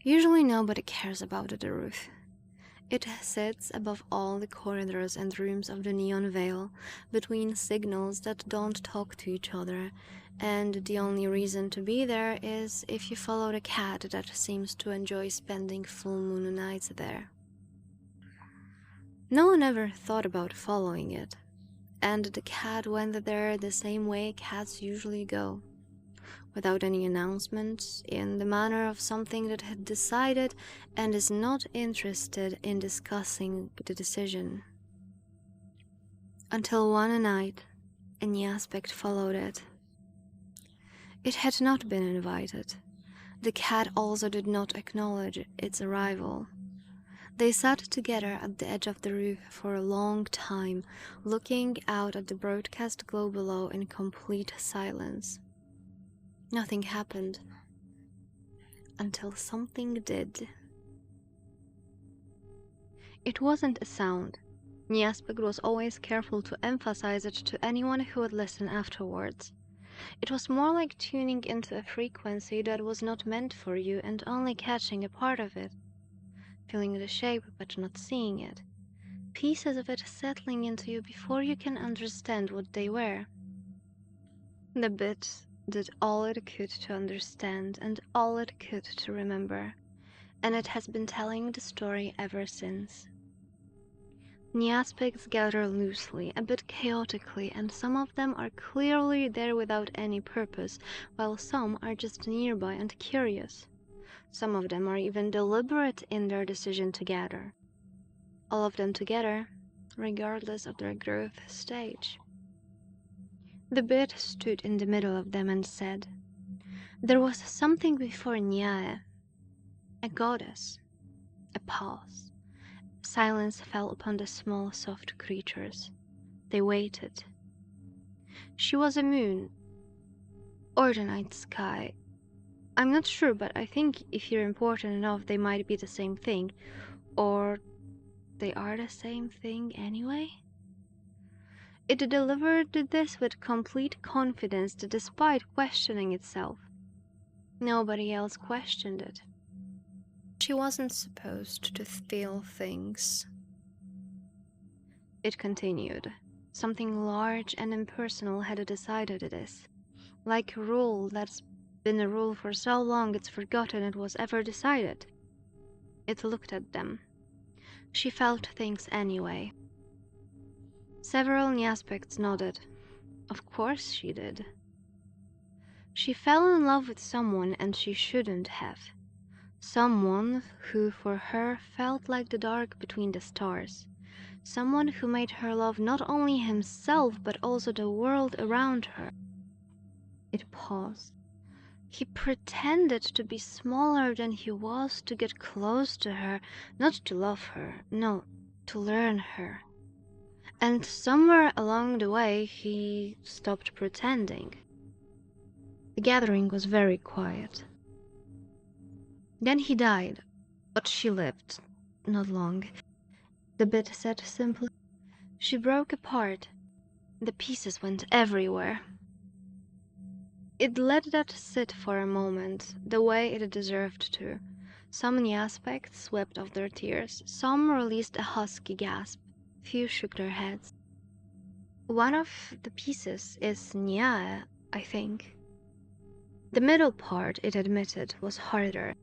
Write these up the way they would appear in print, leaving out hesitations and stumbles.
Usually nobody cares about the roof. It sits above all the corridors and rooms of the neon veil, between signals that don't talk to each other, and the only reason to be there is if you follow the cat that seems to enjoy spending full moon nights there. No one ever thought about following it, and the cat went there the same way cats usually go, without any announcement, in the manner of something that had decided and is not interested in discussing the decision. Until one night, a new aspect followed it. It had not been invited. The cat also did not acknowledge its arrival. They sat together at the edge of the roof for a long time, looking out at the broadcast glow below in complete silence. Nothing happened. Until something did. It wasn't a sound. Niaspek was always careful to emphasize it to anyone who would listen afterwards. It was more like tuning into a frequency that was not meant for you and only catching a part of it. Feeling the shape but not seeing it. Pieces of it settling into you before you can understand what they were. The bit did all it could to understand and all it could to remember, and it has been telling the story ever since. The aspects gather loosely, a bit chaotically, and some of them are clearly there without any purpose, while some are just nearby and curious. Some of them are even deliberate in their decision to gather. All of them together, regardless of their growth stage. The bit stood in the middle of them and said, "There was something before Nyae, a goddess, a pause." Silence fell upon the small, soft creatures. They waited. She was a moon, or the night sky. I'm not sure, but I think if you're important enough, they might be the same thing. Or they are the same thing anyway? It delivered this with complete confidence, despite questioning itself. Nobody else questioned it. She wasn't supposed to feel things. It continued. Something large and impersonal had decided this. Like a rule that's been a rule for so long it's forgotten it was ever decided. It looked at them. She felt things anyway. Several aspects nodded. Of course she did. She fell in love with someone and she shouldn't have. Someone who for her felt like the dark between the stars. Someone who made her love not only himself but also the world around her. It paused. He pretended to be smaller than he was to get close to her, not to love her, no, to learn her. And somewhere along the way he stopped pretending. The gathering was very quiet. Then he died, but she lived. Not long. The bit said simply. She broke apart. The pieces went everywhere. It let that sit for a moment, the way it deserved to. Some aspects swept off their tears, some released a husky gasp, few shook their heads. One of the pieces is Nyae, I think. The middle part, it admitted, was harder.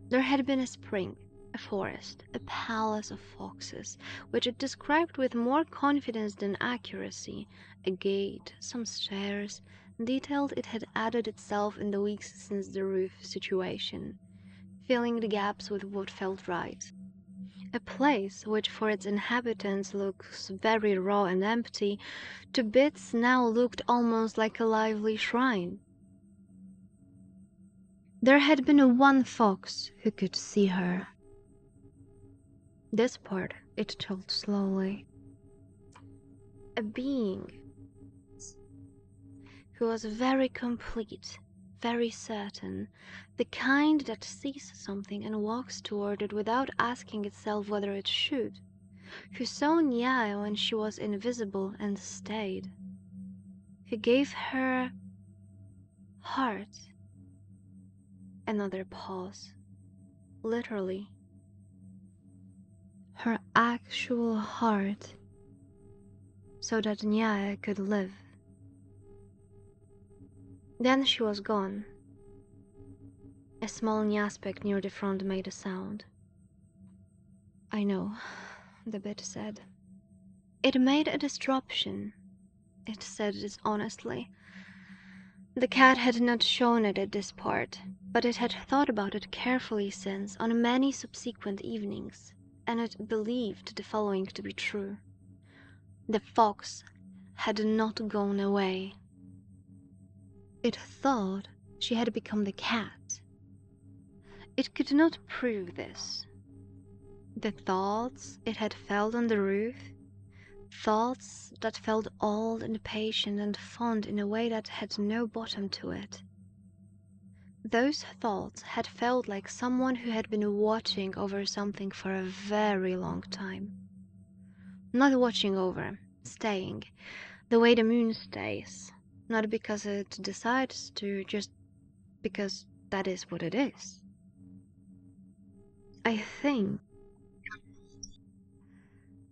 There had been a spring, a forest, a palace of foxes, which it described with more confidence than accuracy, a gate, some stairs, detailed it had added itself in the weeks since the roof situation, filling the gaps with what felt right. A place which for its inhabitants looks very raw and empty, to bits now looked almost like a lively shrine. There had been one fox who could see her. This part, it told slowly. A being who was very complete, very certain, the kind that sees something and walks toward it without asking itself whether it should, who saw Nyaya when she was invisible and stayed, who gave her heart. Another pause. literally. Her actual heart, so that Nyaya could live. Then she was gone. A small Nyaspek near the front made a sound. I know, the bit said. It made a disruption. It said this honestly. The cat had not shown it at this part, but it had thought about it carefully since on many subsequent evenings, and it believed the following to be true. The fox had not gone away. It thought she had become the cat. It could not prove this. The thoughts it had felt on the roof, thoughts that felt old and patient and fond in a way that had no bottom to it. Those thoughts had felt like someone who had been watching over something for a very long time. Not watching over, staying, the way the moon stays. Not because it decides to, just because that is what it is. I think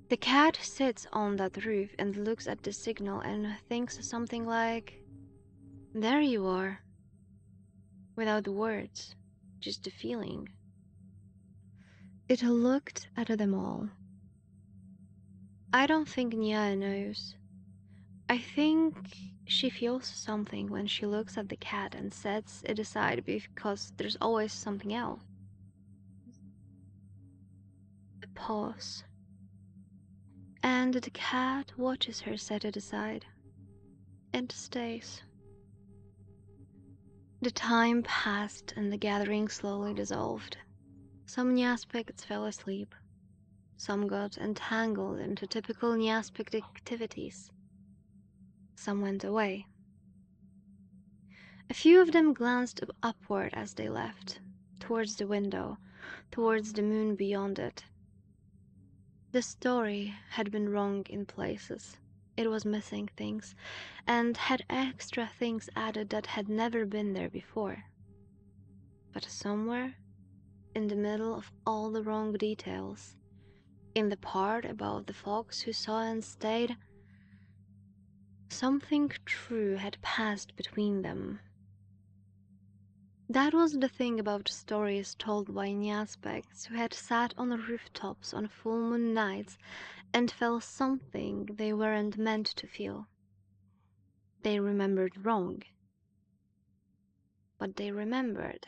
the cat sits on that roof and looks at the signal and thinks something like, "There you are." Without the words, just the feeling. It looked at them all. I don't think Nya knows. I think she feels something when she looks at the cat and sets it aside because there's always something else. A pause. And the cat watches her set it aside. And stays. The time passed and the gathering slowly dissolved. Some Nyaspects fell asleep. Some got entangled into typical Nyaspect activities. Some went away. A few of them glanced upward as they left, towards the window, towards the moon beyond it. The story had been wrong in places. It was missing things, and had extra things added that had never been there before. But somewhere, in the middle of all the wrong details, in the part about the fox who saw and stayed, something true had passed between them. That was the thing about stories told by Nyaspects who had sat on the rooftops on full moon nights and felt something they weren't meant to feel. They remembered wrong. But they remembered.